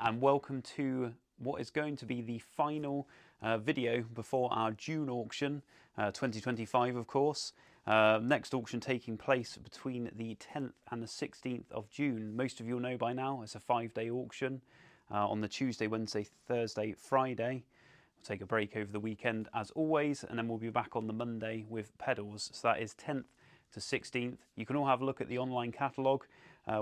and welcome to what is going to be the final video before our June auction, 2025 of course. Next auction taking place between the 10th and the 16th of June. Most of you will know by now it's a 5-day auction on the Tuesday, Wednesday, Thursday, Friday. We'll take a break over the weekend as always, and then we'll be back on the Monday with pedals. So that is 10th to 16th. You can all have a look at the online catalogue.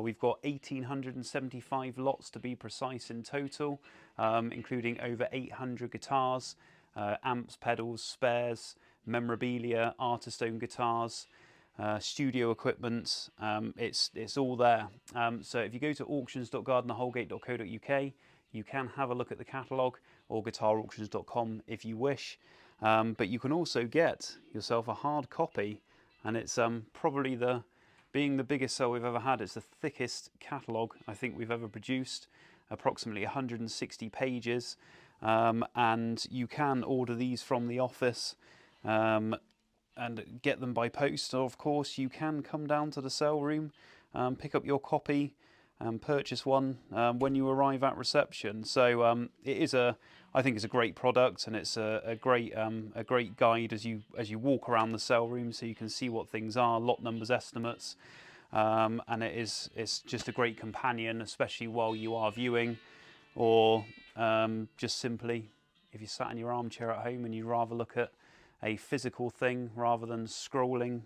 We've got 1,875 lots to be precise in total, including over 800 guitars, amps, pedals, spares, memorabilia, artist-owned guitars, studio equipment. It's all there. So if you go to auctions.gardinerhoulgate.co.uk, you can have a look at the catalogue, or guitarauctions.com if you wish. But you can also get yourself a hard copy, and it's probably being the biggest sale we've ever had. It's the thickest catalogue I think we've ever produced, approximately 160 pages, and you can order these from the office and get them by post. Or of course you can come down to the sale room, pick up your copy and purchase one when you arrive at reception. So I think it's a great product, and it's a great guide as you walk around the sale room, so you can see what things are, lot numbers, estimates, and it's just a great companion, especially while you are viewing, or just simply if you sat in your armchair at home and you'd rather look at a physical thing rather than scrolling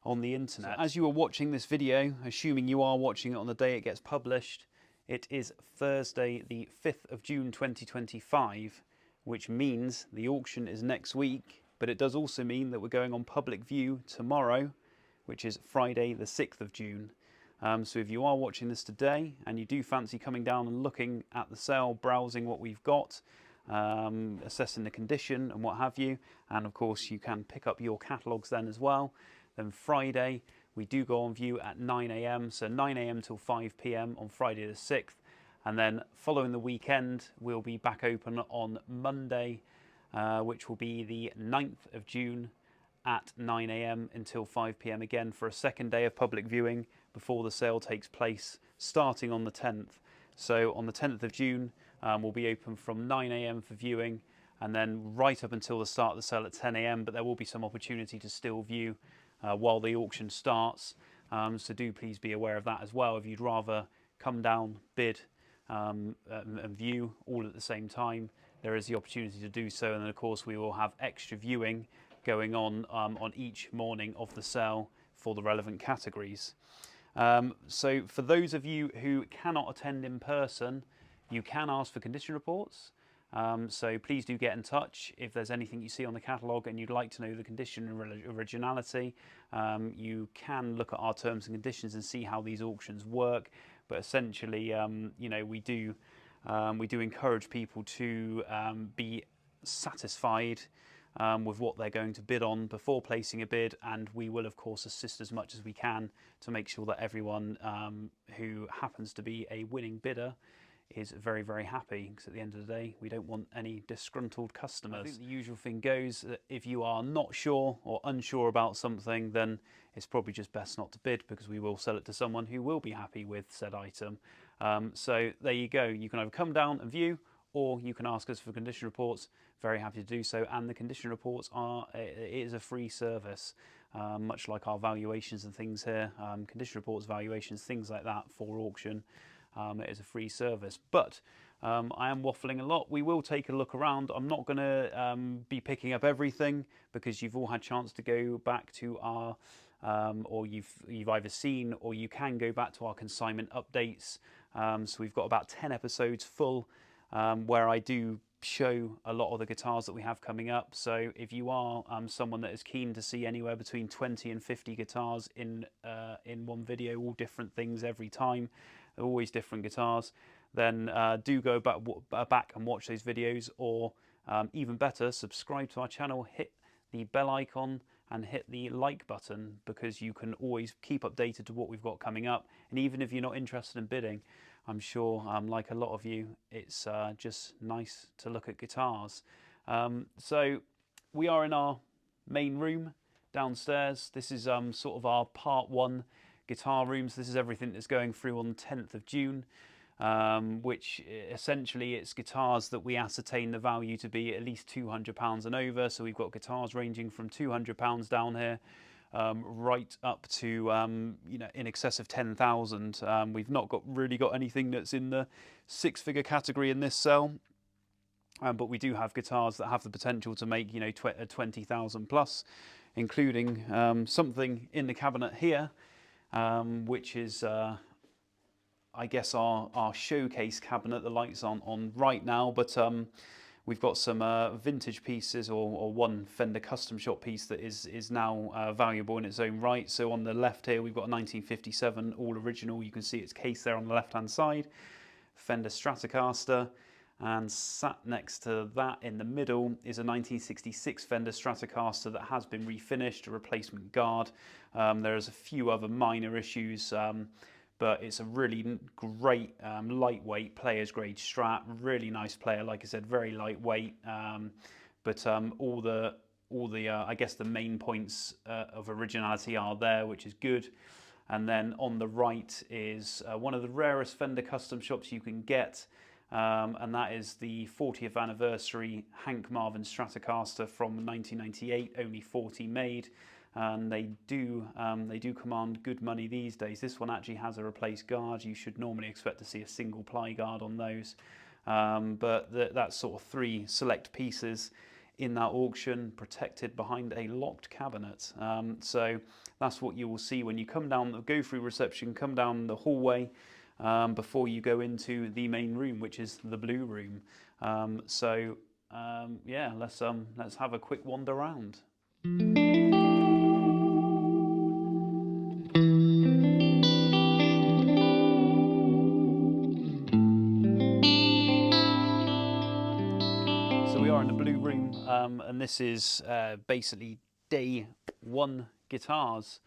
on the internet. So as you are watching this video, assuming you are watching it on the day it gets published, it is Thursday the 5th of June 2025, which means the auction is next week, but it does also mean that we're going on public view tomorrow, which is Friday the 6th of June. So if you are watching this today and you do fancy coming down and looking at the sale, browsing what we've got, assessing the condition and what have you, and of course you can pick up your catalogues then as well. Then Friday we do go on view at 9 AM, so 9 AM till 5 PM on Friday the 6th, and then following the weekend we'll be back open on Monday, which will be the 9th of June at 9 AM until 5 PM again for a second day of public viewing before the sale takes place, starting on the 10th. So on the 10th of June we'll be open from 9 AM for viewing, and then right up until the start of the sale at 10 AM, but there will be some opportunity to still view while the auction starts. So do please be aware of that as well. If you'd rather come down, bid and view all at the same time, there is the opportunity to do so. And then of course we will have extra viewing going on each morning of the sale for the relevant categories. So for those of you who cannot attend in person, you can ask for condition reports. So please do get in touch if there's anything you see on the catalogue and you'd like to know the condition and originality. You can look at our terms and conditions and see how these auctions work. But essentially, you know, we do encourage people to be satisfied with what they're going to bid on before placing a bid, and we will of course assist as much as we can to make sure that everyone who happens to be a winning bidder is very, very happy, because at the end of the day we don't want any disgruntled customers. I think the usual thing goes that if you are not sure or unsure about something, then it's probably just best not to bid, because we will sell it to someone who will be happy with said item. So there you go. You can either come down and view, or you can ask us for condition reports. Very happy to do so, and the condition reports it is a free service, much like our valuations and things here. Condition reports, valuations, things like that for auction. It is a free service, but I am waffling a lot. We will take a look around. I'm not going to be picking up everything, because you've all had a chance to go back to our, or you've either seen, or you can go back to our consignment updates. So we've got about 10 episodes full where I do show a lot of the guitars that we have coming up. So if you are someone that is keen to see anywhere between 20 and 50 guitars in one video, all different things every time, always different guitars, then do go back and watch those videos, or even better, subscribe to our channel, hit the bell icon and hit the like button, because you can always keep updated to what we've got coming up. And even if you're not interested in bidding, I'm sure, like a lot of you, it's just nice to look at guitars. So we are in our main room downstairs. This is sort of our part one guitar rooms. This is everything that's going through on the 10th of June. which essentially it's guitars that we ascertain the value to be at least £200 and over. So we've got guitars ranging from £200 down here right up to in excess of 10,000. We've not really got anything that's in the six-figure category in this cell, but we do have guitars that have the potential to make 20,000 plus, including something in the cabinet here, which is I guess our showcase cabinet. The lights aren't on right now, but we've got some vintage pieces, or one Fender custom shop piece that is now valuable in its own right. So on the left here we've got a 1957 all original. You can see its case there on the left hand side, Fender Stratocaster, and sat next to that in the middle is a 1966 Fender Stratocaster that has been refinished, a replacement guard. There's a few other minor issues, but it's a really great lightweight player's grade Strat. Really nice player, like I said, very lightweight. But all the I guess the main points of originality are there, which is good. And then on the right is one of the rarest Fender custom shops you can get, and that is the 40th anniversary Hank Marvin Stratocaster from 1998, only 40 made. And they do command good money these days. This one actually has a replaced guard. You should normally expect to see a single ply guard on those, but that's sort of 3 select pieces in that auction, protected behind a locked cabinet. So that's what you will see when you come down, go through reception, come down the hallway before you go into the main room, which is the blue room. Yeah, let's have a quick wander around. So we are in the blue room, and this is basically day 1 guitars.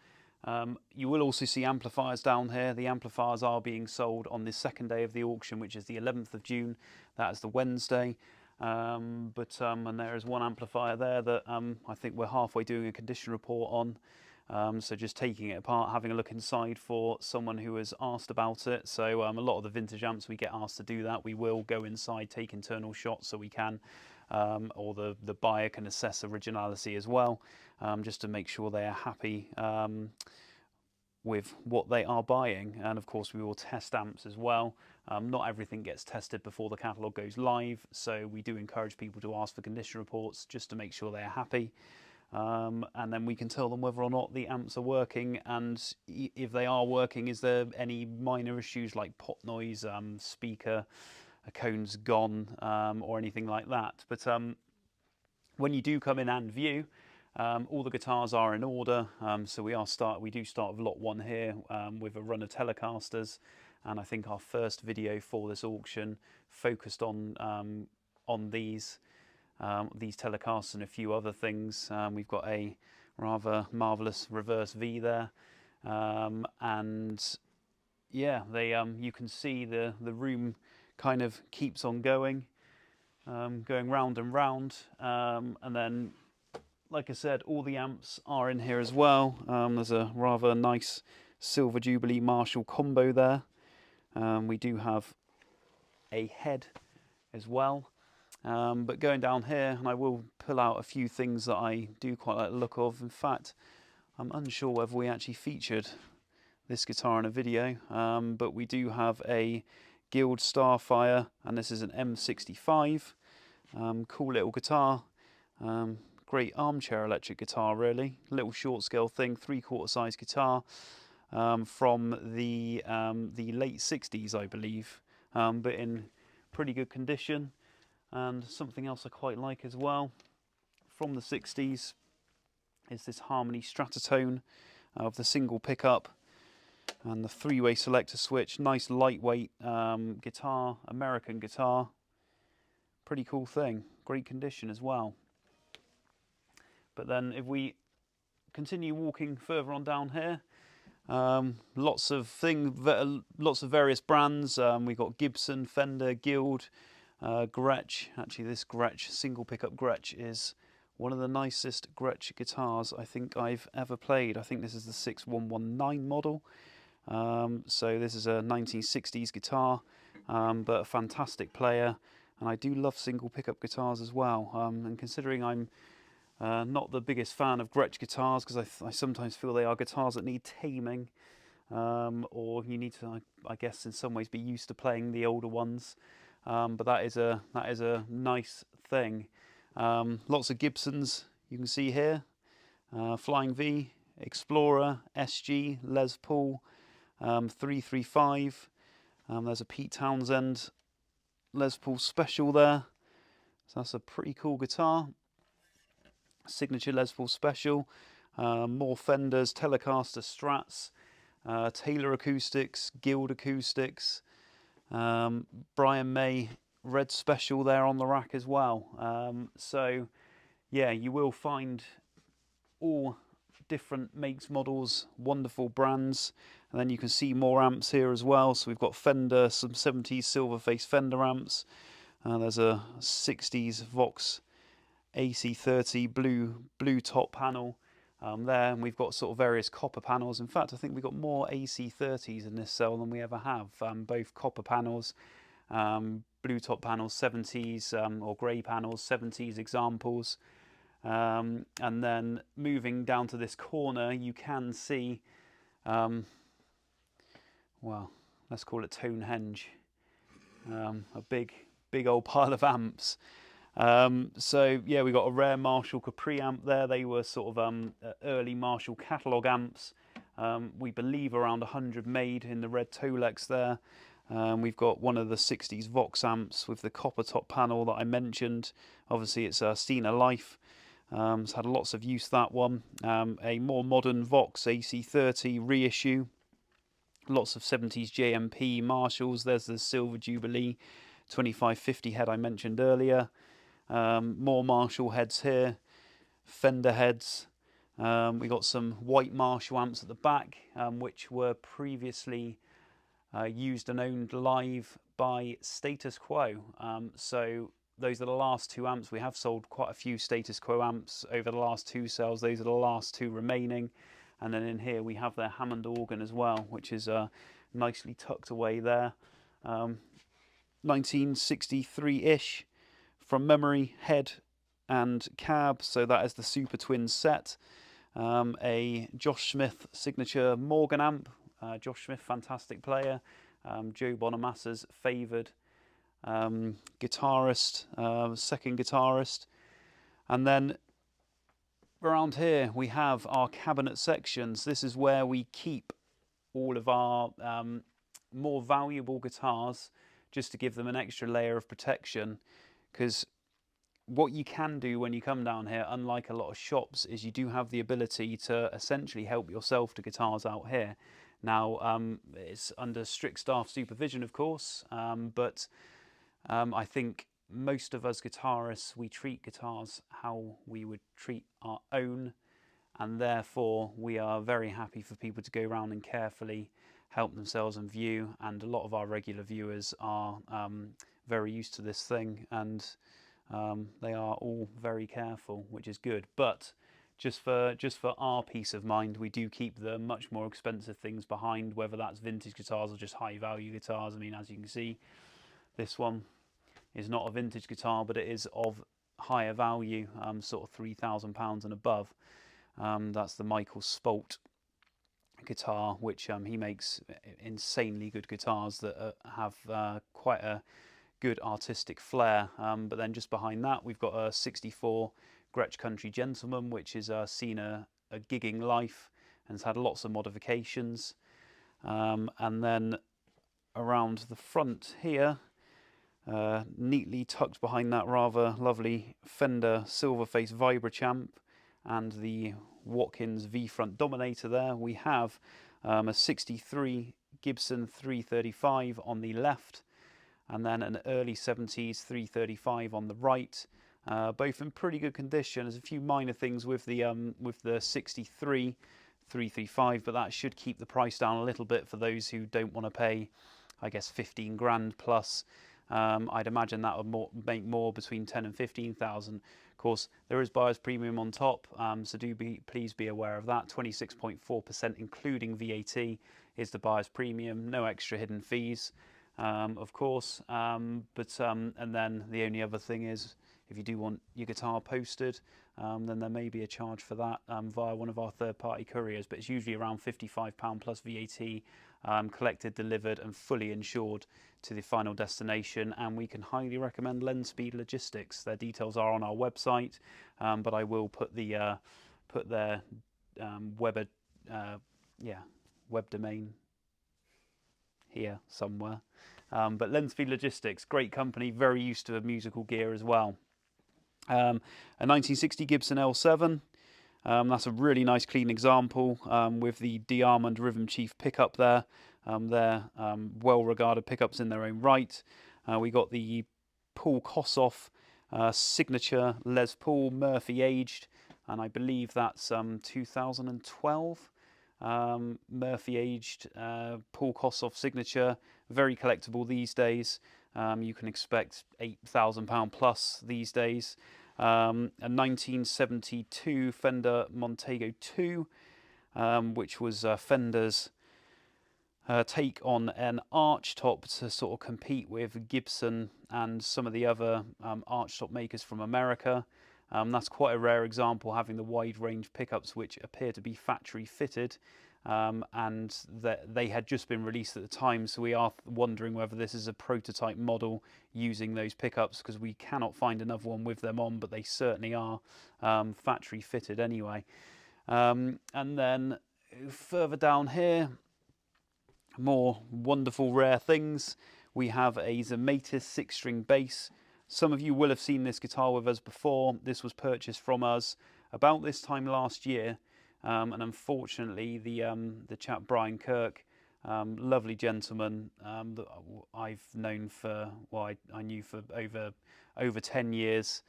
You will also see amplifiers down here. The amplifiers are being sold on the second day of the auction, which is the 11th of June. That is the Wednesday. And there is one amplifier there that I think we're halfway doing a condition report on. So just taking it apart, having a look inside for someone who has asked about it. So a lot of the vintage amps, we get asked to do that. We will go inside, take internal shots so we can, or the buyer can assess originality as well, just to make sure they are happy with what they are buying. And of course we will test amps as well. Not everything gets tested before the catalogue goes live, so we do encourage people to ask for condition reports just to make sure they are happy. And then we can tell them whether or not the amps are working, and if they are working, is there any minor issues like pot noise, speaker, a cone's gone, or anything like that. But when you do come in and view, all the guitars are in order. So we do start with lot 1 here, with a run of Telecasters, and I think our first video for this auction focused on these Telecasters and a few other things. We've got a rather marvellous reverse V there, and yeah, you can see the room kind of keeps on going round and round, and then, like I said, all the amps are in here as well. There's a rather nice Silver Jubilee Marshall combo there. We do have a head as well. But going down here, and I will pull out a few things that I do quite like the look of. In fact, I'm unsure whether we actually featured this guitar in a video, but we do have a Guild Starfire, and this is an M65. Cool little guitar. Great armchair electric guitar, really. Little short scale thing, 3/4 size guitar, from the late 60s, I believe, but in pretty good condition. And something else I quite like as well from the 60s is this Harmony Stratotone of the single pickup and the 3-way selector switch. Nice lightweight guitar, American guitar. Pretty cool thing, great condition as well. But then if we continue walking further on down here, lots of various brands. We've got Gibson, Fender, Guild, Gretsch. Actually, this Gretsch single pickup Gretsch is one of the nicest Gretsch guitars I think I've ever played. I think this is the 6119 model. So this is a 1960s guitar. but a fantastic player. And I do love single pickup guitars as well. And considering I'm not the biggest fan of Gretsch guitars, because I sometimes feel they are guitars that need taming, or you need to, I guess, in some ways be used to playing the older ones. But that is a nice thing. Lots of Gibsons you can see here. Flying V, Explorer, SG, Les Paul, 335. There's a Pete Townsend Les Paul Special there. So that's a pretty cool guitar. Signature Les Paul Special. More Fenders, Telecaster Strats, Taylor Acoustics, Guild Acoustics, Brian May Red Special there on the rack as well. So yeah, you will find all different makes, models, wonderful brands. And then you can see more amps here as well. So we've got Fender, some 70s Silverface Fender amps. There's a 60s Vox AC30 blue top panel there, and we've got sort of various copper panels. In fact, I think we've got more AC30s in this cell than we ever have. Both copper panels, blue top panels, 70s or grey panels, 70s examples. And then moving down to this corner, you can see, well, let's call it Tonehenge, a big old pile of amps. So yeah, we got a rare Marshall Capri amp there. They were sort of early Marshall catalogue amps. We believe around 100 made in the red Tolex there. We've got one of the 60s Vox amps with the copper top panel that I mentioned. Obviously it's seen a life. It's had lots of use, that one. A more modern Vox AC30 reissue. Lots of 70s JMP Marshalls. There's the Silver Jubilee 2550 head I mentioned earlier. More Marshall heads here, Fender heads. We got some white Marshall amps at the back, which were previously used and owned live by Status Quo. So those are the last two amps. We have sold quite a few Status Quo amps over the last two sales. Those are the last two remaining. And then in here we have their Hammond organ as well, which is nicely tucked away there. 1963-ish. From memory, head and cab, so that is the Super Twin set. A Josh Smith signature Morgan amp. Josh Smith, fantastic player. Joe Bonamassa's favoured guitarist, second guitarist. And then around here we have our cabinet sections. This is where we keep all of our more valuable guitars, just to give them an extra layer of protection. Because what you can do when you come down here, unlike a lot of shops, is you do have the ability to essentially help yourself to guitars out here. Now, it's under strict staff supervision, of course, but I think most of us guitarists, we treat guitars how we would treat our own, and therefore we are very happy for people to go around and carefully help themselves and view, and a lot of our regular viewers are very used to this thing, and they are all very careful, which is good. But just for our peace of mind, we do keep the much more expensive things behind, whether that's vintage guitars or just high value guitars. I mean, as you can see, this one is not a vintage guitar, but it is of higher value, sort of £3,000 and above. That's the Michael Spolt guitar, which he makes insanely good guitars that have quite a good artistic flair. But then just behind that we've got a 64 Gretsch Country Gentleman, which has seen a gigging life and has had lots of modifications. And then around the front here, neatly tucked behind that rather lovely Fender Silverface Vibrachamp and the Watkins V-front Dominator there, we have a 63 Gibson 335 on the left, and then an early 70s 335 on the right, both in pretty good condition. There's a few minor things with the 63 335, but that should keep the price down a little bit for those who don't want to pay, I guess, 15 grand plus. I'd imagine that would make more between 10 and 15,000. Of course, there is buyer's premium on top, so please be aware of that. 26.4%, including VAT, is the buyer's premium. No extra hidden fees. of course. And then the only other thing is, if you do want your guitar posted, then there may be a charge for that via one of our third-party couriers, but it's usually around £55 plus VAT, collected, delivered and fully insured to the final destination. And we can highly recommend Lenspeed Logistics. Their details are on our website, but I will put their web domain here somewhere. But Lenspeed Logistics, great company, very used to musical gear as well. A 1960 Gibson L7. That's a really nice clean example with the D-Armand Rhythm Chief pickup there. They're well-regarded pickups in their own right. We got the Paul Kossoff signature Les Paul Murphy aged, and I believe that's 2012. Murphy aged Paul Kossoff signature, very collectible these days. You can expect £8,000 plus these days. A 1972 Fender Montego 2, which was Fender's take on an arch top to sort of compete with Gibson and some of the other arch top makers from America. That's quite a rare example, having the wide range pickups which appear to be factory fitted, and that they had just been released at the time, so we are wondering whether this is a prototype model using those pickups, because we cannot find another one with them on, but they certainly are factory fitted anyway. And then further down here, more wonderful rare things. We have a Zamatis 6-string bass. Some of you will have seen this guitar with us before. This was purchased from us about this time last year, and unfortunately the chap Brian Kirk, lovely gentleman that I've known for, well, I knew for over 10 years.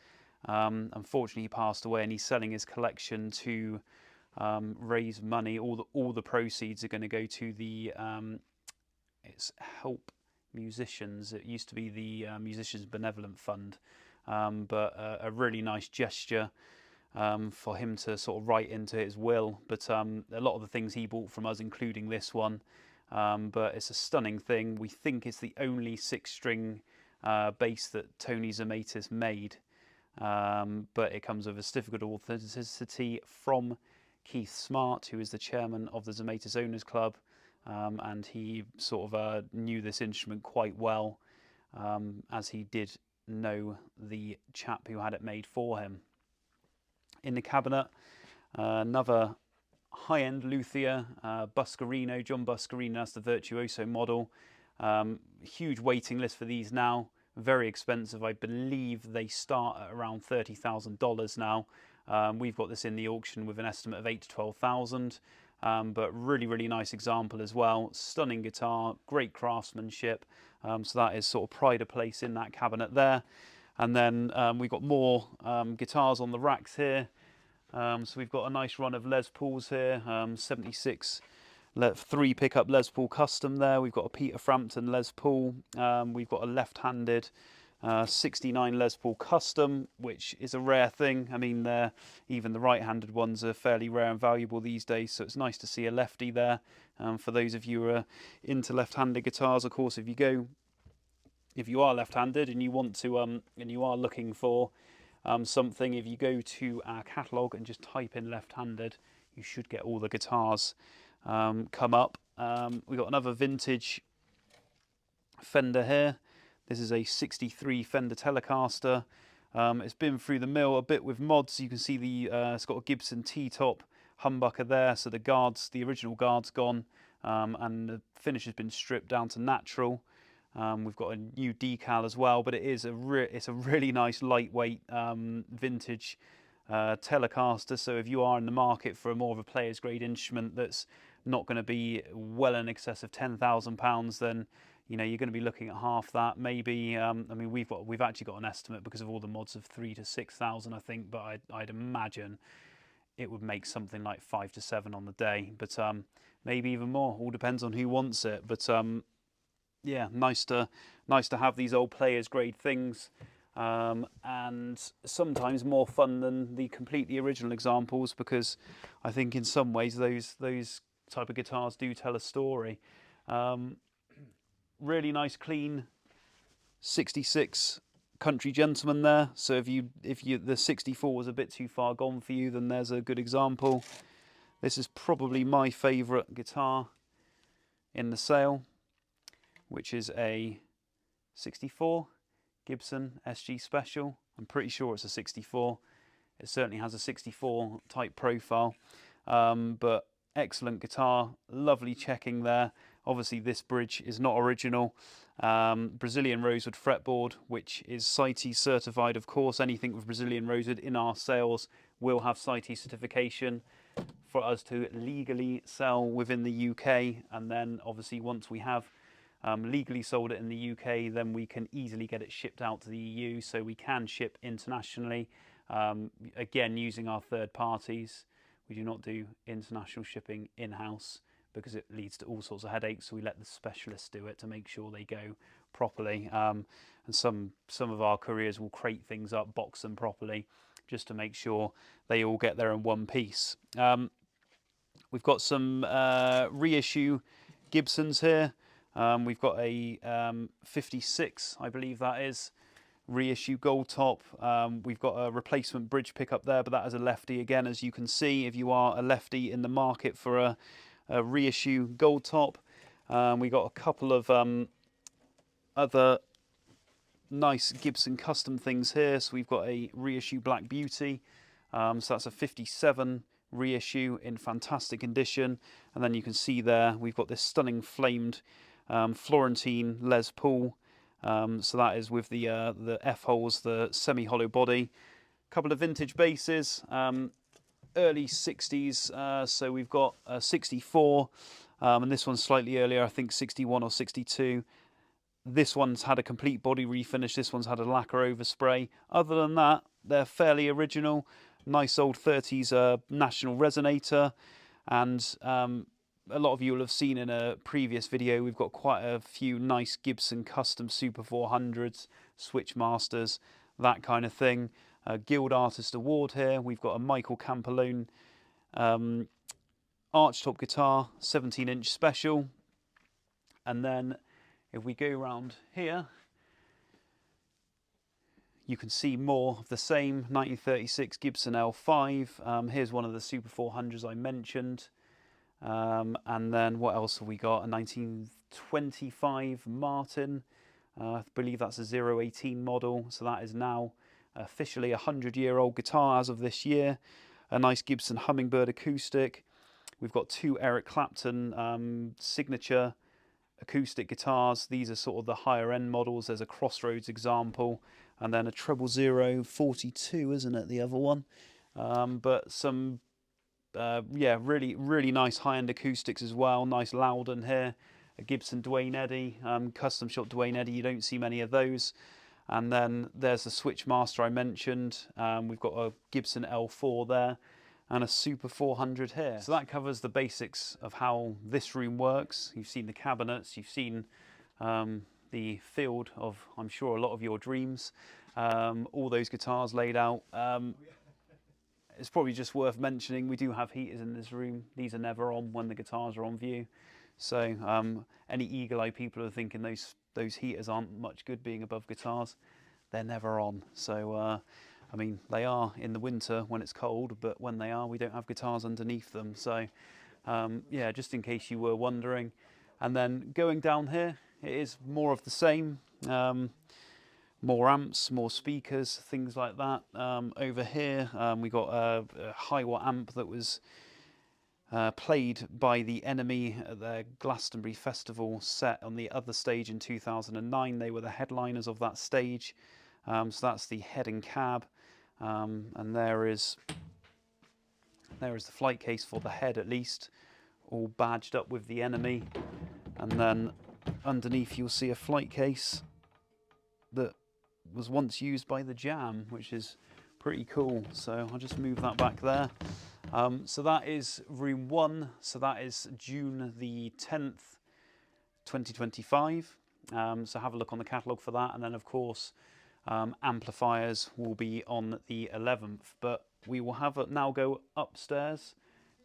Unfortunately, he passed away, and he's selling his collection to raise money. All the proceeds are going to go to the it's Help Musicians. It used to be the Musicians Benevolent Fund, but a really nice gesture for him to sort of write into his will. But a lot of the things he bought from us, including this one, but it's a stunning thing. We think it's the only 6-string bass that Tony Zamatis made, but it comes with a certificate of authenticity from Keith Smart, who is the chairman of the Zamatis Owners Club, and he sort of knew this instrument quite well, as he did know the chap who had it made for him. In the cabinet, another high-end luthier, Buscarino, John Buscarino. That's the Virtuoso model. Huge waiting list for these now. Very expensive. I believe they start at around $30,000 now. We've got this in the auction with an estimate of $8,000 to $12,000. But really nice example as well. Stunning guitar, great craftsmanship. So that is sort of pride of place in that cabinet there. And then we've got more guitars on the racks here. So we've got a nice run of Les Pauls here, 76 3 pickup Les Paul Custom there. We've got a Peter Frampton Les Paul. We've got a left-handed 69 Les Paul Custom, which is a rare thing. I mean, even the right-handed ones are fairly rare and valuable these days, so it's nice to see a lefty there. For those of you who are into left-handed guitars, of course, if you are left-handed and you want to, and you are looking for something, if you go to our catalogue and just type in left-handed, you should get all the guitars come up. We've got another vintage Fender here. This is a 63 Fender Telecaster. It's been through the mill a bit with mods. You can see it's got a Gibson T-top humbucker there, so the original guard's gone, and the finish has been stripped down to natural. We've got a new decal as well, but it's a really nice lightweight vintage Telecaster. So if you are in the market for more of a player's grade instrument that's not going to be well in excess of £10,000, then you're going to be looking at half that, maybe. I mean, we've actually got an estimate because of all the mods of 3,000 to 6,000, I think, but I'd imagine it would make something like 5 to 7 on the day, but maybe even more. All depends on who wants it. But yeah, nice to have these old players grade things, and sometimes more fun than the completely original examples, because I think in some ways those type of guitars do tell a story. really nice clean 66 Country Gentleman there. So if the 64 was a bit too far gone for you, then there's a good example. This is probably my favourite guitar in the sale, which is a 64 Gibson SG Special. I'm pretty sure it's a 64. It certainly has a 64 type profile, but excellent guitar, lovely checking there. Obviously this bridge is not original. Brazilian rosewood fretboard, which is CITES certified, of course. Anything with Brazilian rosewood in our sales will have CITES certification for us to legally sell within the UK. And then obviously once we have legally sold it in the UK, then we can easily get it shipped out to the EU, so we can ship internationally. Again, using our third parties. We do not do international shipping in-house because it leads to all sorts of headaches, so we let the specialists do it to make sure they go properly. And some of our couriers will crate things up, box them properly, just to make sure they all get there in one piece. We've got some reissue Gibsons here. We've got a 56, I believe that is, reissue gold top. We've got a replacement bridge pickup there, but that is a lefty again, as you can see, if you are a lefty in the market for a reissue gold top. We got a couple of other nice Gibson custom things here. So we've got a reissue Black Beauty, so that's a 57 reissue in fantastic condition. And then you can see there we've got this stunning flamed Florentine Les Paul. So that is with the F-holes, the semi-hollow body. A couple of vintage basses, early 60s. So we've got a 64, and this one's slightly earlier, I think 61 or 62. This one's had a complete body refinish. This one's had a lacquer overspray. Other than that, they're fairly original. Nice old 30s National resonator, and a lot of you will have seen in a previous video, we've got quite a few nice Gibson custom Super 400s, Switchmasters, that kind of thing. Guild Artist Award here. We've got a Michael Campolone archtop guitar, 17-inch special. And then if we go around here, you can see more of the same 1936 Gibson L5. Here's one of the Super 400s I mentioned. And then what else have we got? A 1925 Martin. I believe that's a 018 model. So that is now officially a 100-year-old guitar as of this year. A nice Gibson Hummingbird acoustic. We've got two Eric Clapton signature acoustic guitars. These are sort of the higher end models. There's a Crossroads example, and then a 000 42, isn't it, the other one? But some yeah, really nice high-end acoustics as well. Nice Loudon here, a Gibson Dwayne Eddy, custom shop Dwayne Eddy. You don't see many of those. And then there's the Switchmaster I mentioned. We've got a Gibson L4 there, and a Super 400 here. So that covers the basics of how this room works. You've seen the cabinets, you've seen the field of, I'm sure, a lot of your dreams. All those guitars laid out. It's probably just worth mentioning, we do have heaters in this room. These are never on when the guitars are on view. So any eagle-eyed people are thinking those heaters aren't much good being above guitars. They're never on. So I mean, they are in the winter when it's cold, but when they are, we don't have guitars underneath them. So yeah, just in case you were wondering. And then going down here, it is more of the same. More amps, more speakers, things like that. Over here, we got a high watt amp that was played by the Enemy at their Glastonbury Festival set on the other stage in 2009. They were the headliners of that stage. So that's the head and cab. And there is the flight case for the head, at least, all badged up with the Enemy. And then underneath you'll see a flight case that was once used by the Jam, which is pretty cool. So I'll just move that back there. So that is room 1. So that is June the 10th, 2025. So have a look on the catalogue for that. And then, of course, amplifiers will be on the 11th. But we will now go upstairs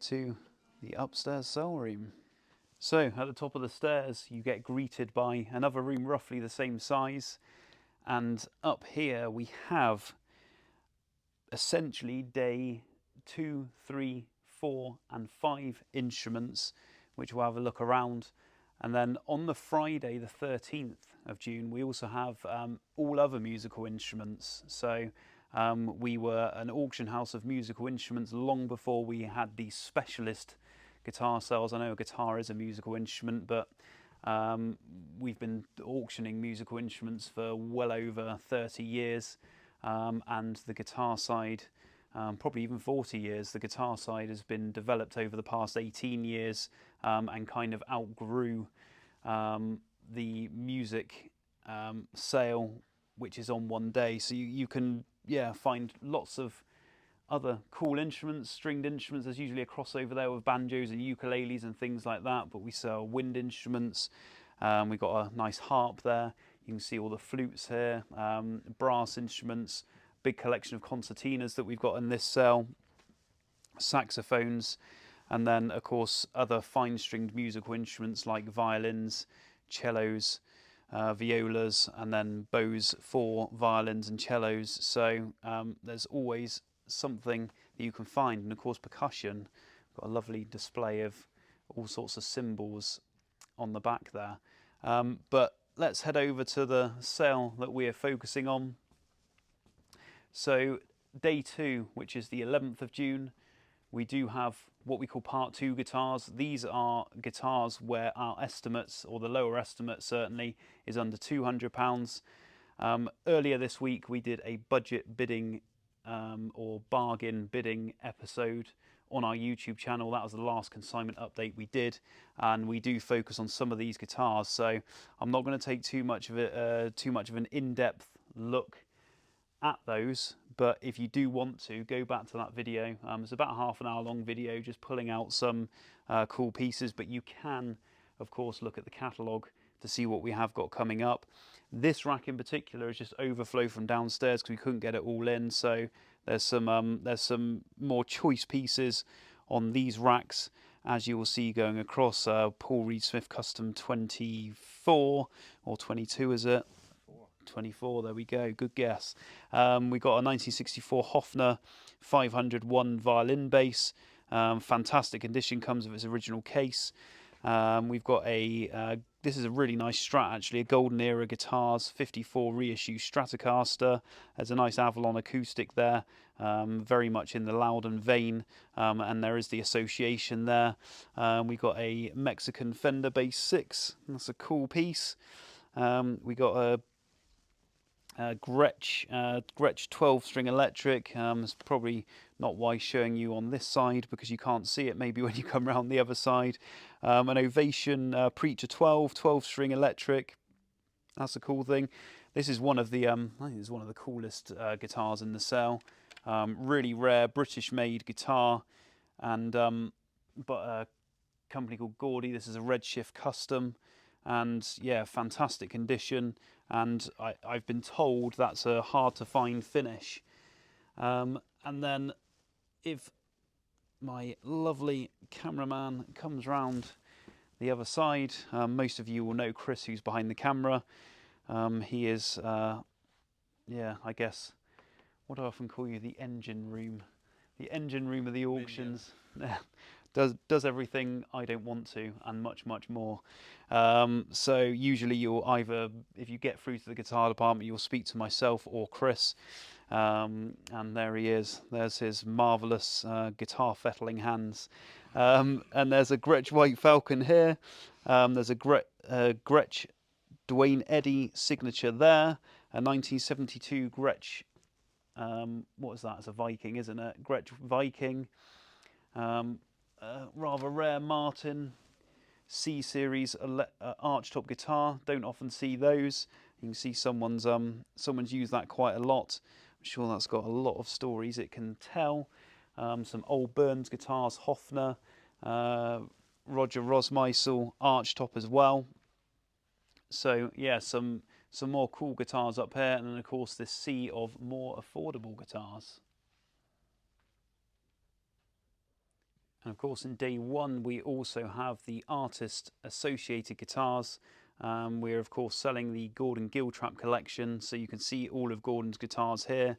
to the upstairs cell room. So at the top of the stairs you get greeted by another room roughly the same size, and up here we have essentially day 2, 3, 4 and 5 instruments, which we'll have a look around. And then on the Friday the 13th of June we also have all other musical instruments. So we were an auction house of musical instruments long before we had these specialist guitar sales. I know a guitar is a musical instrument, but we've been auctioning musical instruments for well over 30 years, and the guitar side, probably even 40 years. The guitar side has been developed over the past 18 years and kind of outgrew the music sale, which is on one day. So you can find lots of other cool instruments, stringed instruments. There's usually a crossover there with banjos and ukuleles and things like that, but we sell wind instruments. We've got a nice harp there. You can see all the flutes here, brass instruments, big collection of concertinas that we've got in this sale, saxophones, and then of course other fine stringed musical instruments like violins, cellos, violas, and then bows for violins and cellos. So there's always something that you can find. And of course percussion, got a lovely display of all sorts of cymbals on the back there. But let's head over to the sale that we are focusing on. So day 2, which is the 11th of June, we do have what we call part 2 guitars. These are guitars where our estimates, or the lower estimate certainly, is under £200. Earlier this week we did a budget bidding or bargain bidding episode on our YouTube channel. That was the last consignment update we did, and we do focus on some of these guitars. So I'm not going to take too much of an in-depth look at those, but if you do want to, go back to that video. It's about a half an hour long video just pulling out some cool pieces, but you can of course look at the catalogue to see what we have got coming up. This rack in particular is just overflow from downstairs because we couldn't get it all in, so there's some more choice pieces on these racks, as you will see going across. Paul Reed Smith Custom 24 or 22, is it? 24, there we go, good guess. We got a 1964 Hofner 501 violin bass, fantastic condition, comes with its original case. We've got this is a really nice Strat actually, a Golden Era Guitars 54 reissue Stratocaster. There's a nice Avalon acoustic there, very much in the Loudon vein, and there is the association there. We got a Mexican Fender Bass 6, that's a cool piece. We got a Gretsch 12-string electric. It's probably not wise showing you on this side because you can't see it maybe when you come around the other side. An Ovation Preacher 12-string electric. That's a cool thing. This is one of the I think it's one of the coolest guitars in the sale. Really rare British-made guitar, and but a company called Gordy. This is a Redshift Custom, and yeah, fantastic condition. And I've been told that's a hard to find finish. And then if my lovely cameraman comes round the other side, most of you will know Chris, who's behind the camera. He is, yeah, I guess, what do I often call you? The engine room of the auctions. Does everything I don't want to, and much more. So usually you'll either, if you get through to the guitar department, you'll speak to myself or Chris. And there he is. There's his marvellous guitar fettling hands. And there's a Gretsch White Falcon here. There's a Gretsch Dwayne Eddy signature there. A 1972 Gretsch, what is that? It's a Viking, isn't it? Gretsch Viking. Rather rare Martin C-series archtop guitar. Don't often see those. You can see someone's used that quite a lot. I'm sure that's got a lot of stories it can tell. Some old Burns guitars, Hofner, Roger Rosmeisel archtop as well. So yeah, some more cool guitars up here, and then of course this sea of more affordable guitars. And of course, in day one, we also have the artist associated guitars. We're of course selling the Gordon Giltrap collection, so you can see all of Gordon's guitars here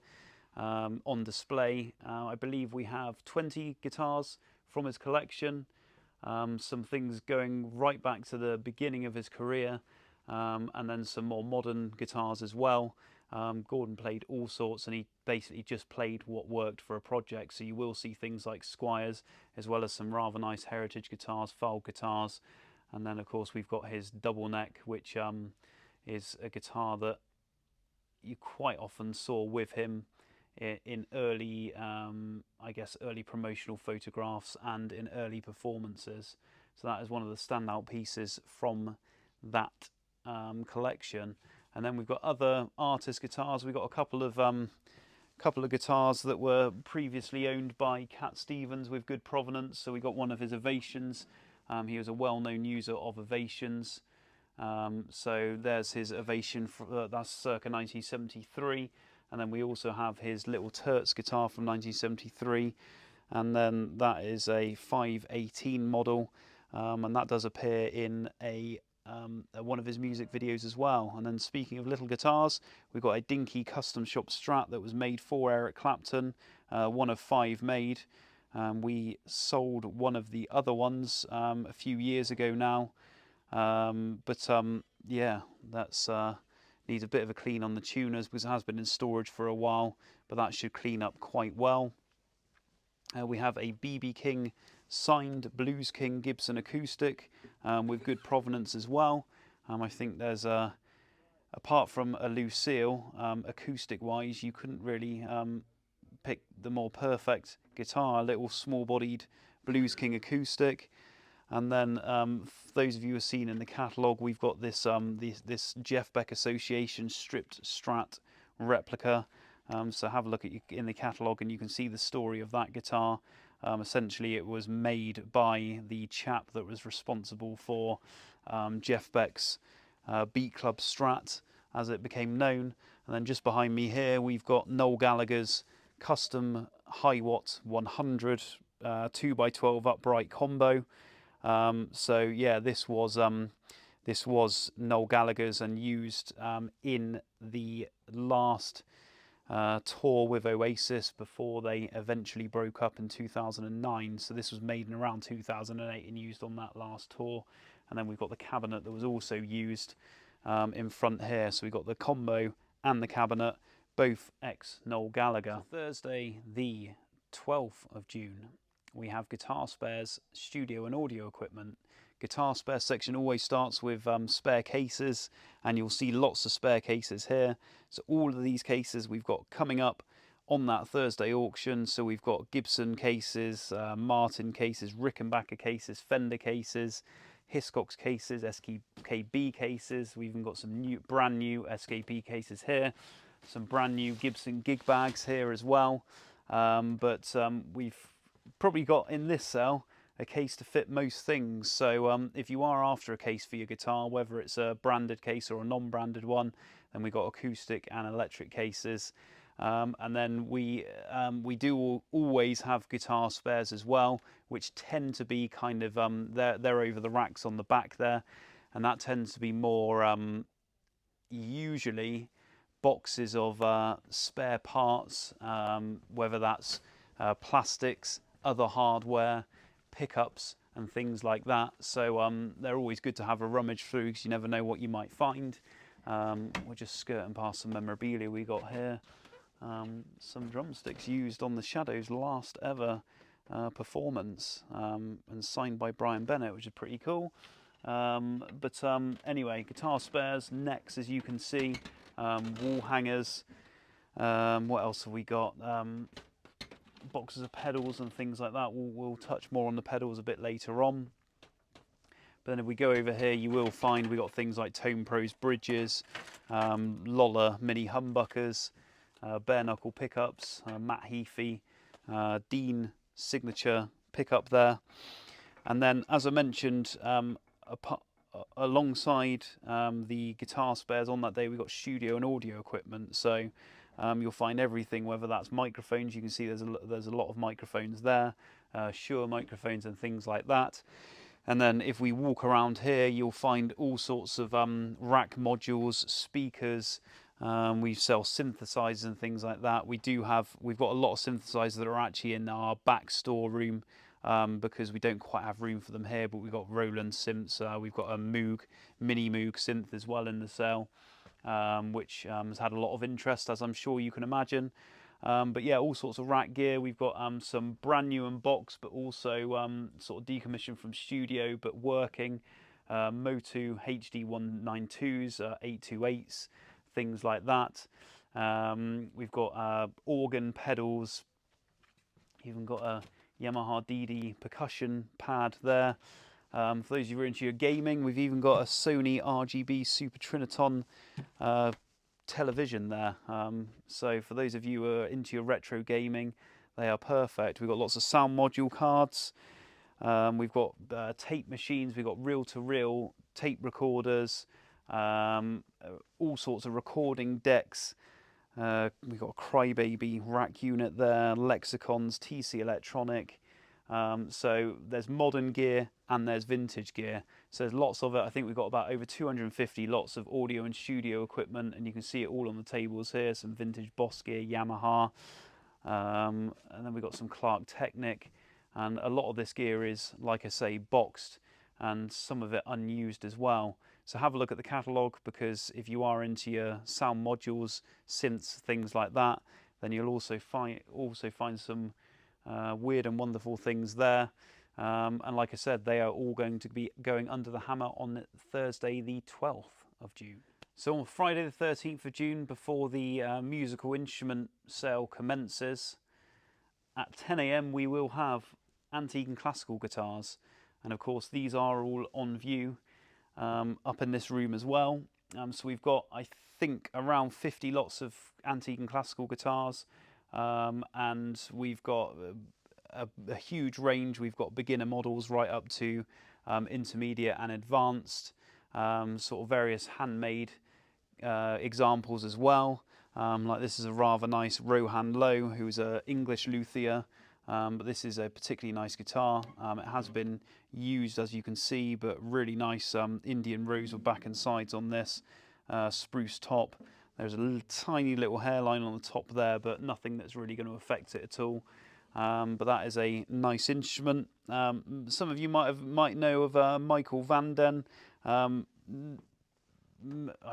on display. I believe we have 20 guitars from his collection, some things going right back to the beginning of his career, and then some more modern guitars as well. Gordon played all sorts, and he basically just played what worked for a project. So you will see things like Squires, as well as some rather nice heritage guitars, fold guitars, and then of course we've got his double neck, which is a guitar that you quite often saw with him in early, I guess, early promotional photographs and in early performances. So that is one of the standout pieces from that collection. And then we've got other artist guitars. We've got a couple of guitars that were previously owned by Cat Stevens with good provenance. So we got one of his Ovations. He was a well-known user of Ovations. So there's his Ovation, that's circa 1973. And then we also have his little Terz guitar from 1973. And then that is a 518 model. And that does appear in one of his music videos as well. And then speaking of little guitars, we've got a dinky custom shop Strat that was made for Eric Clapton, one of 5 made. We sold one of the other ones a few years ago now, but yeah, that's needs a bit of a clean on the tuners because it has been in storage for a while, but that should clean up quite well. We have a BB King signed Blues King Gibson acoustic with good provenance as well. I think there's apart from a Lucille, acoustic wise, you couldn't really pick the more perfect guitar, a little small bodied Blues King acoustic. And then for those of you who have seen in the catalogue, we've got this this Jeff Beck Association stripped Strat replica. So have a look in the catalogue and you can see the story of that guitar. Essentially it was made by the chap that was responsible for Jeff Beck's Beat Club Strat, as it became known. And then just behind me here we've got Noel Gallagher's custom High Watt 100 2x12 upright combo. So yeah, this was Noel Gallagher's and used in the last tour with Oasis before they eventually broke up in 2009. So this was made in around 2008 and used on that last tour. And then we've got the cabinet that was also used in front here. So we've got the combo and the cabinet, both ex Noel Gallagher. So Thursday the 12th of June, we have guitar spares, studio and audio equipment. Guitar spare section always starts with spare cases, and you'll see lots of spare cases here. So all of these cases we've got coming up on that Thursday auction. So we've got Gibson cases, Martin cases, Rickenbacker cases, Fender cases, Hiscox cases, SKB cases. We've even got some brand new SKB cases here, some brand new Gibson gig bags here as well. But we've probably got in this sale a case to fit most things. So if you are after a case for your guitar, whether it's a branded case or a non-branded one, then we've got acoustic and electric cases. And then we do always have guitar spares as well, which tend to be kind of they're over the racks on the back there, and that tends to be more usually boxes of spare parts, whether that's plastics, other hardware, pickups and things like that. So they're always good to have a rummage through because you never know what you might find. We're just skirting past some memorabilia we got here. Some drumsticks used on the Shadows' last ever performance and signed by Brian Bennett, which is pretty cool. But anyway, guitar spares, necks as you can see, wall hangers. What else have we got? Boxes of pedals and things like that. We'll touch more on the pedals a bit later on. But then if we go over here, you will find we got things like Tone Pros bridges, Lola mini humbuckers, bare knuckle pickups, Matt Heafy, Dean signature pickup there. And then, as I mentioned, alongside the guitar spares on that day, we got studio and audio equipment. So you'll find everything, whether that's microphones. You can see there's a lot of microphones there. Shure microphones and things like that. And then if we walk around here, you'll find all sorts of rack modules, speakers. We sell synthesizers and things like that. We've got a lot of synthesizers that are actually in our back storeroom because we don't quite have room for them here. But we've got Roland synths. We've got a Moog, mini Moog synth as well in the sale, which has had a lot of interest, as I'm sure you can imagine. But yeah, all sorts of rack gear. We've got some brand new unboxed, but also sort of decommissioned from studio, but working. Motu HD192s, 828s, things like that. We've got organ pedals. Even got a Yamaha DD percussion pad there. For those of you who are into your gaming, we've even got a Sony RGB Super Triniton television there. So for those of you who are into your retro gaming, they are perfect. We've got lots of sound module cards. We've got tape machines. We've got reel-to-reel tape recorders. All sorts of recording decks. We've got a Crybaby rack unit there. Lexicons, TC Electronic. So there's modern gear and there's vintage gear. So there's lots of it. I think we've got about over 250 lots of audio and studio equipment, and you can see it all on the tables here. Some vintage Boss gear, Yamaha, and then we've got some Clark Technic, and a lot of this gear is, like I say, boxed, and some of it unused as well. So have a look at the catalogue, because if you are into your sound modules, synths, things like that, then you'll also find some weird and wonderful things there. And like I said, they are all going to be going under the hammer on Thursday the 12th of June. So on Friday the 13th of June, before the musical instrument sale commences, at 10 AM we will have antique and classical guitars. And of course these are all on view up in this room as well. So we've got, I think, around 50 lots of antique and classical guitars. And we've got a huge range. We've got beginner models right up to intermediate and advanced, sort of various handmade examples as well. Like this is a rather nice Rohan Lowe, who's an English luthier, but this is a particularly nice guitar. It has been used, as you can see, but really nice Indian rosewood back and sides on this, spruce top. There's a tiny little hairline on the top there, but nothing that's really going to affect it at all. But that is a nice instrument. Some of you might know of Michael Van Den. I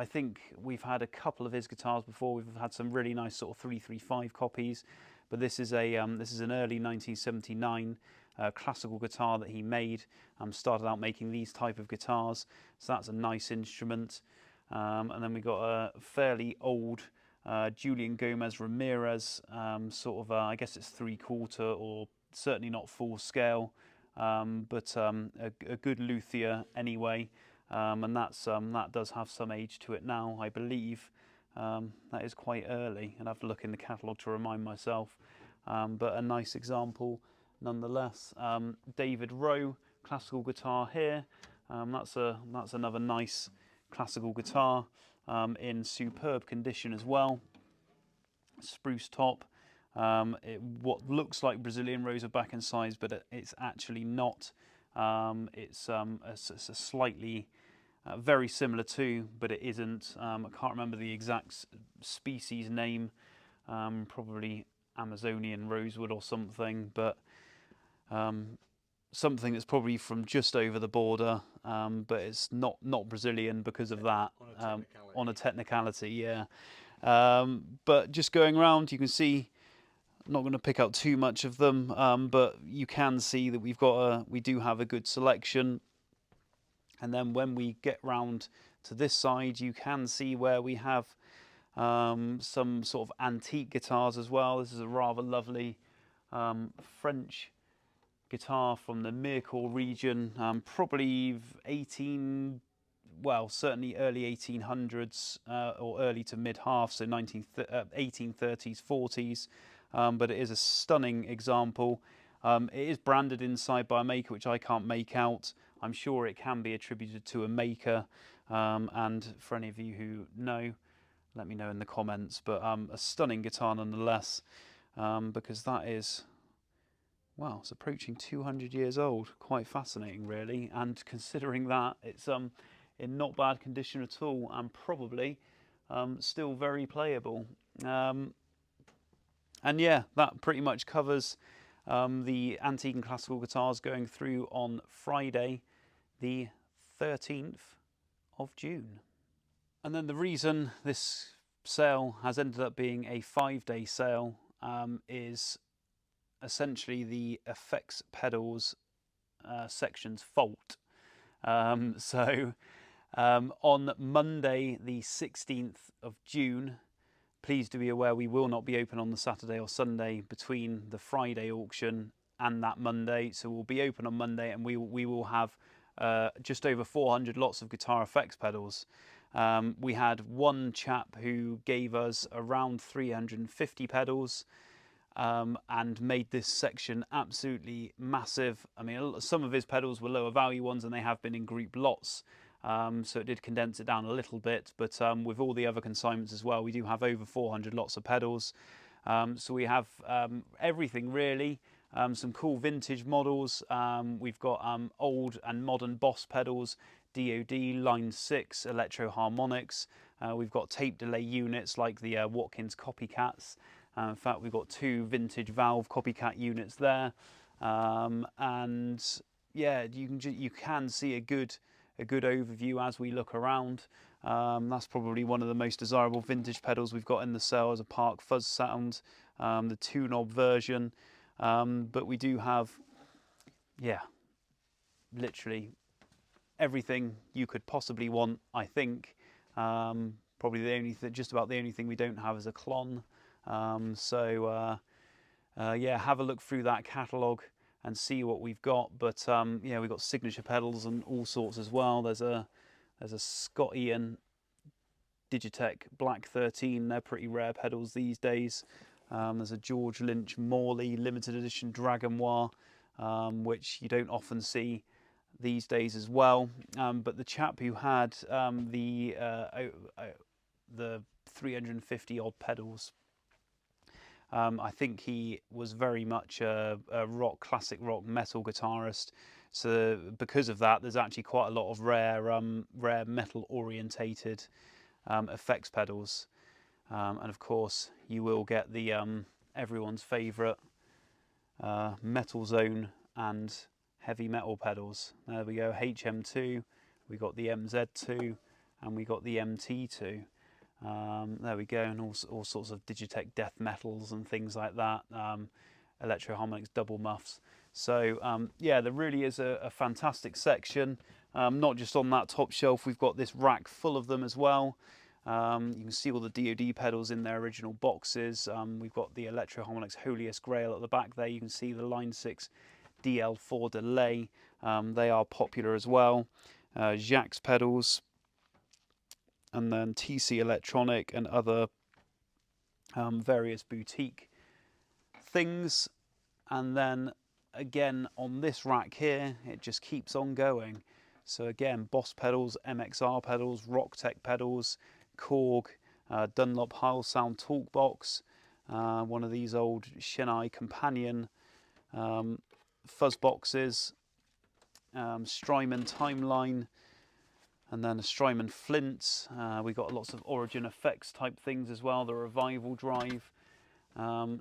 think we've had a couple of his guitars before. We've had some really nice sort of 335 copies, but this is an early 1979 classical guitar that he made. Started out making these type of guitars, so that's a nice instrument. And then we got a fairly old Julian Gomez Ramirez, sort of, I guess it's 3/4 or certainly not full scale, but a good luthier anyway. And that does have some age to it now, I believe. That is quite early, and I have to look in the catalogue to remind myself. But a nice example nonetheless. David Rowe, classical guitar here. That's another nice classical guitar in superb condition as well. Spruce top. What looks like Brazilian rosewood back and sides, but it's actually not. It's a slightly very similar to, but it isn't. I can't remember the exact species name. Probably Amazonian rosewood or something, but something that's probably from just over the border, but it's not Brazilian because of that. On a technicality, yeah. But just going around, you can see. I'm not going to pick out too much of them, but you can see that we do have a good selection. And then when we get round to this side, you can see where we have some sort of antique guitars as well. This is a rather lovely French guitar from the Mirecourt region, probably certainly early 1800s or early to mid half, so 1830s, 40s. But it is a stunning example. It is branded inside by a maker, which I can't make out. I'm sure it can be attributed to a maker. And for any of you who know, let me know in the comments. But a stunning guitar nonetheless, because that is Well, it's approaching 200 years old. Quite fascinating, really. And considering that, it's in not bad condition at all, and probably still very playable. And yeah, that pretty much covers the antique and classical guitars going through on Friday, the 13th of June. And then the reason this sale has ended up being a 5-day sale is essentially the effects pedals section's fault. So on Monday, the 16th of June, please do be aware we will not be open on the Saturday or Sunday between the Friday auction and that Monday. So we'll be open on Monday, and we will have just over 400 lots of guitar effects pedals. We had one chap who gave us around 350 pedals and made this section absolutely massive. I mean, some of his pedals were lower value ones, and they have been in group lots. So it did condense it down a little bit, but with all the other consignments as well, we do have over 400 lots of pedals. So we have everything really, some cool vintage models. We've got old and modern Boss pedals, DoD, Line 6, electro harmonics. We've got tape delay units like the Watkins copycats. In fact, we've got 2 vintage Valve copycat units there. And yeah, you can see a good overview as we look around. That's probably one of the most desirable vintage pedals we've got in the sale as a Park Fuzz sound, the 2-knob version. But we do have, yeah, literally everything you could possibly want, I think. Probably the only just about the only thing we don't have is a Klon. Yeah, have a look through that catalogue and see what we've got. But yeah, we've got signature pedals and all sorts as well. There's a Scott Ian Digitech Black 13. They're pretty rare pedals these days. There's a George Lynch Morley limited edition Dragonoir, which you don't often see these days as well. But the chap who had the 350 odd pedals, I think he was very much a classic rock metal guitarist. So because of that, there's actually quite a lot of rare metal orientated effects pedals. And of course, you will get the everyone's favourite Metal Zone and heavy metal pedals. There we go, HM2, we got the MZ2, and we got the MT2. There we go, and all sorts of Digitech death metals and things like that, electro harmonics, double muffs. So yeah, there really is a fantastic section. Not just on that top shelf, we've got this rack full of them as well. You can see all the DoD pedals in their original boxes. We've got the electro harmonics Holiest Grail at the back there. You can see the Line 6 DL4 delay. They are popular as well. Jacques pedals, and then TC Electronic and other various boutique things. And then again on this rack here, it just keeps on going. So again, Boss pedals, MXR pedals, Rocktech pedals, Korg, Dunlop Heil Sound Talkbox, one of these old Shinai Companion fuzz boxes, Strymon Timeline, and then a Strymon Flint. We got lots of Origin Effects type things as well, the Revival Drive.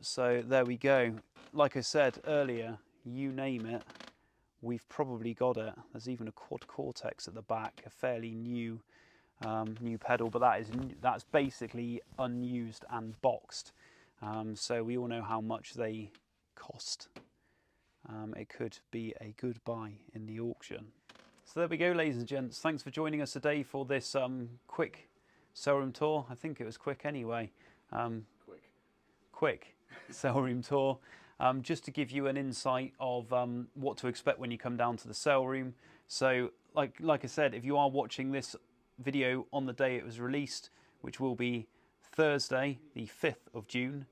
So there we go. Like I said earlier, you name it, we've probably got it. There's even a Quad Cortex at the back, a fairly new pedal, but that's basically unused and boxed. So we all know how much they cost. It could be a good buy in the auction. So there we go, ladies and gents. Thanks for joining us today for this quick Saleroom tour. I think it was quick anyway. Quick Saleroom tour. Just to give you an insight of what to expect when you come down to the Saleroom. So like I said, if you are watching this video on the day it was released, which will be Thursday, the 5th of June,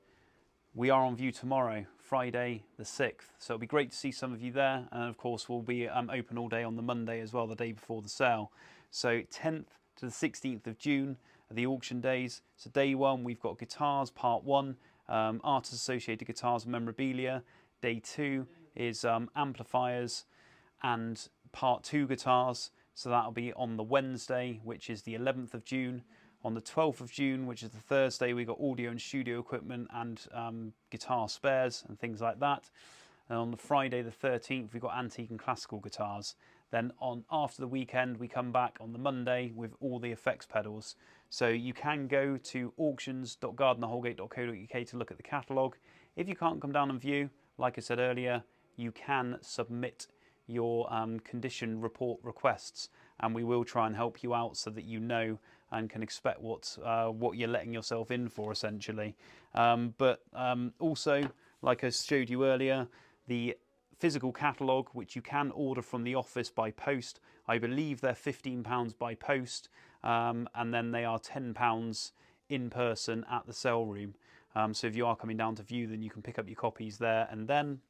we are on view tomorrow, Friday the 6th. So it'll be great to see some of you there. And of course, we'll be open all day on the Monday as well, the day before the sale. So 10th to the 16th of June are the auction days. So day 1, we've got guitars, part 1, artist associated guitars and memorabilia. Day 2 is amplifiers and part 2 guitars. So that'll be on the Wednesday, which is the 11th of June. On the 12th of June, which is the Thursday, we got audio and studio equipment and guitar spares and things like that. And on the Friday the 13th, we've got antique and classical guitars. Then after the weekend, we come back on the Monday with all the effects pedals. So you can go to auctions.gardinerhoulgate.co.uk to look at the catalogue. If you can't come down and view, like I said earlier, you can submit your condition report requests, and we will try and help you out so that you know and can expect what you're letting yourself in for, essentially. But also, like I showed you earlier, the physical catalogue, which you can order from the office by post. I believe they're £15 by post, and then they are £10 in person at the Saleroom. So if you are coming down to view, then you can pick up your copies there and then.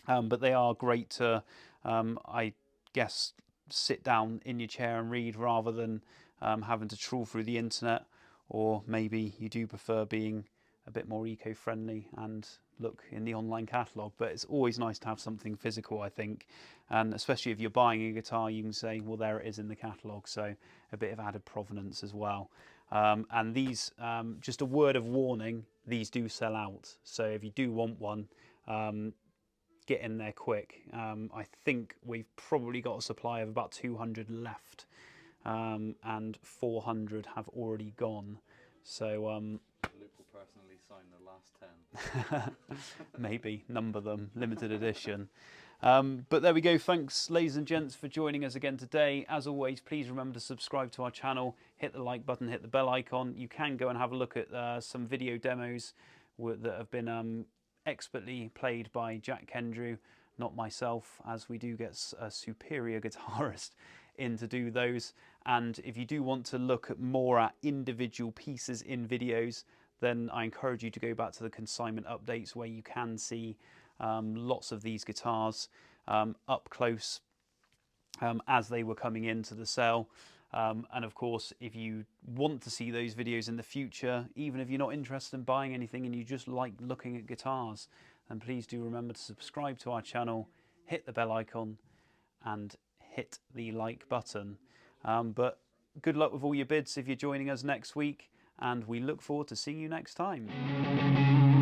But they are great to, I guess, sit down in your chair and read rather than having to trawl through the internet, or maybe you do prefer being a bit more eco-friendly and look in the online catalogue. But it's always nice to have something physical, I think, and especially if you're buying a guitar, you can say, well, there it is in the catalogue, so a bit of added provenance as well. And these, just a word of warning, these do sell out, so if you do want one, get in there quick. I think we've probably got a supply of about 200 left, and 400 have already gone. So Luke will personally sign the last 10. Maybe number them, limited edition. But there we go. Thanks, ladies and gents, for joining us again today. As always, please remember to subscribe to our channel, hit the like button, hit the bell icon. You can go and have a look at some video demos that have been expertly played by Jack Kendrew, not myself, as we do get a superior guitarist in to do those. And if you do want to look at more at individual pieces in videos, then I encourage you to go back to the consignment updates, where you can see lots of these guitars up close as they were coming into the sale. And of course, if you want to see those videos in the future, even if you're not interested in buying anything and you just like looking at guitars, then please do remember to subscribe to our channel, hit the bell icon and hit the like button. But good luck with all your bids if you're joining us next week, and we look forward to seeing you next time.